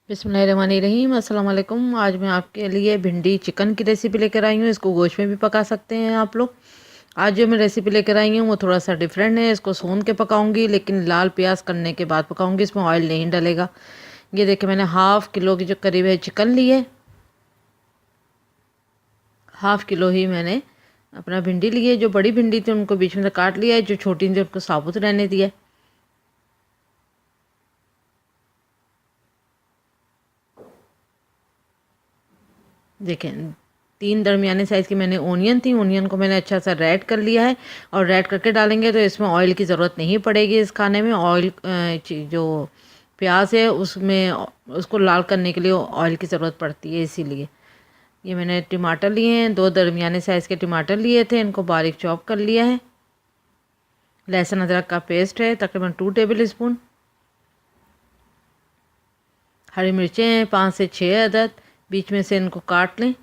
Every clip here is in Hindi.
बिस्मिल्लाहिर्रहमानिर्रहीम अस्सलाम वालेकुम। आज मैं आपके लिए भिंडी चिकन की रेसिपी लेकर आई हूँ। इसको गोश्त में भी पका सकते हैं आप लोग। आज जो मैं रेसिपी लेकर आई हूँ वो थोड़ा सा डिफरेंट है। इसको सोन के पकाऊंगी, लेकिन लाल प्याज करने के बाद पकाऊंगी। इसमें ऑयल नहीं डलेगा। ये देखिए, मैंने हाफ़ किलो की जो करीब है चिकन ली है। हाफ़ किलो ही मैंने अपना भिंडी ली है। जो बड़ी भिंडी थी उनको बीच में से काट लिया है, जो छोटी थी उनको साबुत रहने दिया है। देखें, 3 दरमियाने साइज़ की मैंने ओनियन थी। ओनियन को मैंने अच्छा सा रेड कर लिया है, और रेड करके डालेंगे तो इसमें ऑयल की ज़रूरत नहीं पड़ेगी। इस खाने में ऑयल जो प्याज है उसमें उसको लाल करने के लिए ऑयल की ज़रूरत पड़ती है, इसीलिए। ये मैंने टमाटर लिए हैं, 2 दरमियाने साइज़ के टमाटर लिए थे, इनको बारीक चॉप कर लिया है। लहसुन अदरक का पेस्ट है तकरीबन 2 टेबल स्पून। हरी मिर्चें हैं 5 से 6 अदद, बीच में से इनको काट लें।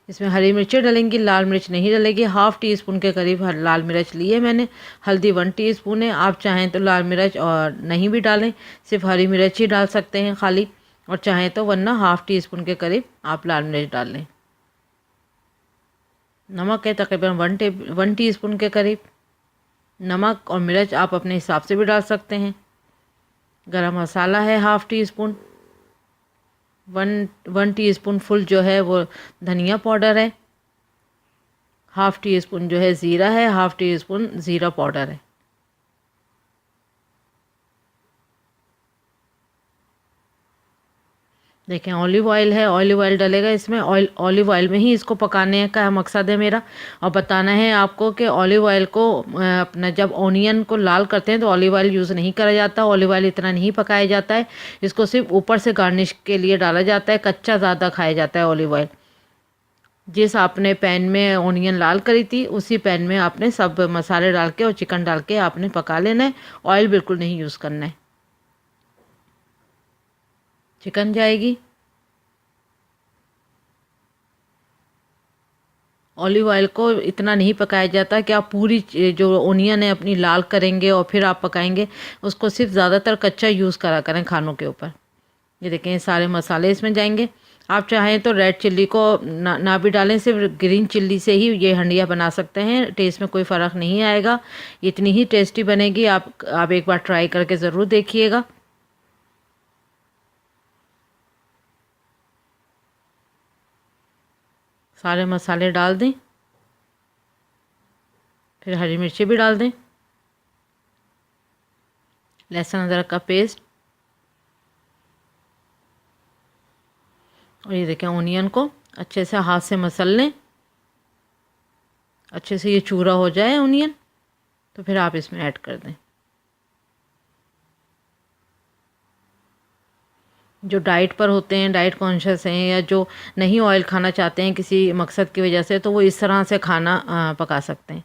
इसमें हरी मिर्चें डलेंगी, लाल मिर्च नहीं डलेगी। हाफ़ टी स्पून के करीब लाल मिर्च लिए मैंने। हल्दी 1 टीस्पून है। आप चाहें तो लाल मिर्च और नहीं भी डालें, सिर्फ हरी मिर्च ही डाल सकते हैं खाली, और चाहें तो वरना हाफ़ टी स्पून के करीब आप लाल मिर्च डाल लें। नमक है तकरीबन 1 टीस्पून के करीब। नमक और मिर्च आप अपने हिसाब से भी डाल सकते हैं। गरम मसाला है half tea spoon. One teaspoon full जो है वो धनिया पाउडर है। हाफ़ टी स्पून जो है ज़ीरा है। हाफ़ टी स्पून ज़ीरा पाउडर है। देखें, ऑलिव ऑयल है, ऑलिव ऑयल डलेगा इसमें। ऑलिव ऑयल में ही इसको पकाने का मकसद है मेरा, और बताना है आपको कि ऑलिव ऑयल को अपना जब ऑनियन को लाल करते हैं तो ऑलिव ऑयल यूज़ नहीं करा जाता। ऑलिव ऑयल इतना नहीं पकाया जाता है, इसको सिर्फ ऊपर से गार्निश के लिए डाला जाता है। कच्चा ज़्यादा खाया जाता है ऑलिव ऑयल। जिस आपने पैन में ऑनियन लाल करी थी उसी पैन में आपने सब मसाले डाल के और चिकन डाल के आपने पका लेना है। ऑयल बिल्कुल नहीं यूज़ करना है। चिकन जाएगी। ऑलिव ऑयल को इतना नहीं पकाया जाता कि आप पूरी जो ओनियन है अपनी लाल करेंगे और फिर आप पकाएंगे। उसको सिर्फ ज़्यादातर कच्चा यूज़ करा करें खानों के ऊपर। ये देखें, ये सारे मसाले इसमें जाएंगे। आप चाहें तो रेड चिल्ली को ना भी डालें, सिर्फ ग्रीन चिल्ली से ही ये हंडिया बना सकते हैं। टेस्ट में कोई फ़र्क नहीं आएगा, इतनी ही टेस्टी बनेगी। आप एक बार ट्राई करके ज़रूर देखिएगा। सारे मसाले डाल दें, फिर हरी मिर्ची भी डाल दें, लहसुन अदरक का पेस्ट, और ये देखें ओनियन को अच्छे से हाथ से मसल लें। अच्छे से ये चूरा हो जाए ओनियन, तो फिर आप इसमें ऐड कर दें। जो डाइट पर होते हैं, डाइट कॉन्शियस हैं, या जो नहीं ऑयल खाना चाहते हैं किसी मकसद की वजह से, तो वो इस तरह से खाना पका सकते हैं।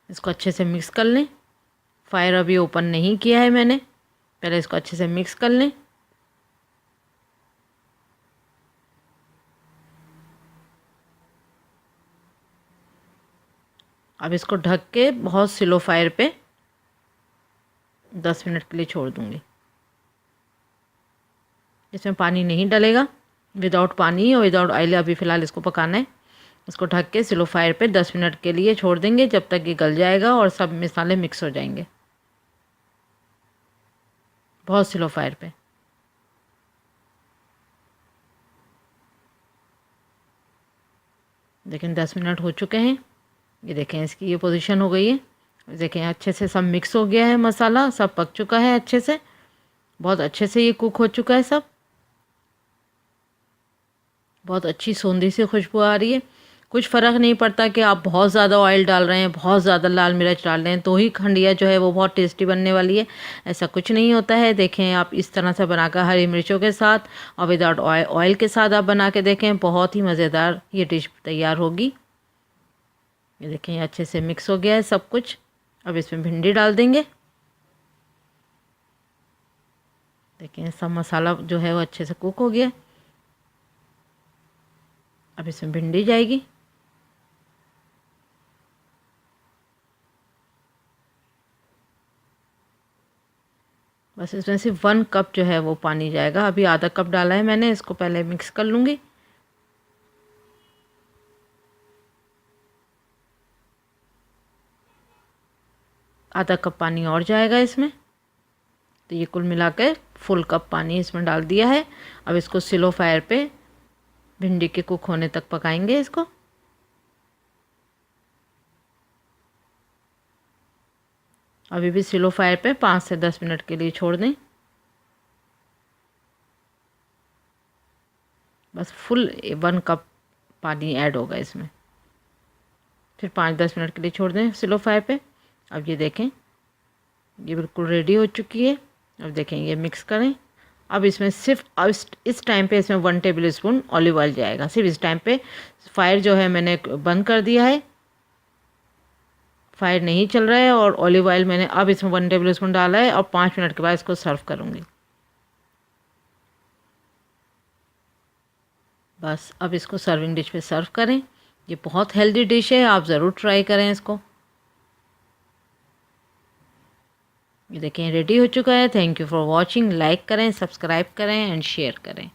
इसको अच्छे से मिक्स कर लें। फायर अभी ओपन नहीं किया है मैंने, पहले इसको अच्छे से मिक्स कर लें। अब इसको ढक के बहुत स्लो फायर पे 10 मिनट के लिए छोड़ दूंगी। इसमें पानी नहीं डलेगा, विदाउट पानी और विदाउट ऑयल अभी फ़िलहाल इसको पकाना है। इसको ढक के स्लो फायर पे 10 मिनट के लिए छोड़ देंगे, जब तक ये गल जाएगा और सब मसाले मिक्स हो जाएंगे। बहुत स्लो फायर पे। देखें 10 मिनट हो चुके हैं। ये देखें इसकी ये पोजीशन हो गई है। देखें अच्छे से सब मिक्स हो गया है, मसाला सब पक चुका है अच्छे से। बहुत अच्छे से ये कुक हो चुका है सब। बहुत अच्छी सौंधी सी खुशबू आ रही है। कुछ फ़र्क नहीं पड़ता कि आप बहुत ज़्यादा ऑयल डाल रहे हैं, बहुत ज़्यादा लाल मिर्च डाल रहे हैं, तो ही खंडिया जो है वो बहुत टेस्टी बनने वाली है। ऐसा कुछ नहीं होता है। देखें, आप इस तरह से बनाकर हरी मिर्चों के साथ और विदाउट ऑयल के साथ आप बना के देखें, बहुत ही मज़ेदार ये डिश तैयार होगी। ये देखें, ये अच्छे से मिक्स हो गया है सब कुछ। अब इसमें भिंडी डाल देंगे। देखें सब मसाला जो है वो अच्छे से कुक हो गया। अब इसमें भिंडी जाएगी। बस इसमें सिर्फ 1 कप जो है वो पानी जाएगा। अभी आधा कप डाला है मैंने, इसको पहले मिक्स कर लूँगी। आधा कप पानी और जाएगा इसमें। तो ये कुल मिला के फुल कप पानी इसमें डाल दिया है। अब इसको स्लो फायर पे भिंडी के कुक होने तक पकाएंगे इसको। अभी भी स्लो फायर पे 5 से 10 मिनट के लिए छोड़ दें। बस फुल 1 कप पानी ऐड होगा इसमें। फिर 5-10 मिनट के लिए छोड़ दें स्लो फायर पे। अब ये देखें, ये बिल्कुल रेडी हो चुकी है। अब देखें, ये मिक्स करें। अब इसमें सिर्फ अब इस टाइम पे इसमें 1 टेबल स्पून ऑलिव ऑयल जाएगा। सिर्फ इस टाइम पे फायर जो है मैंने बंद कर दिया है, फायर नहीं चल रहा है, और ऑलिव ऑयल मैंने अब इसमें 1 टेबल स्पून डाला है और 5 मिनट के बाद इसको सर्व करूँगी। बस अब इसको सर्विंग डिश पे सर्व करें। ये बहुत हेल्दी डिश है, आप ज़रूर ट्राई करें इसको। ये देखें रेडी हो चुका है। Thank you for watching. Like करें, सब्सक्राइब करें एंड शेयर करें।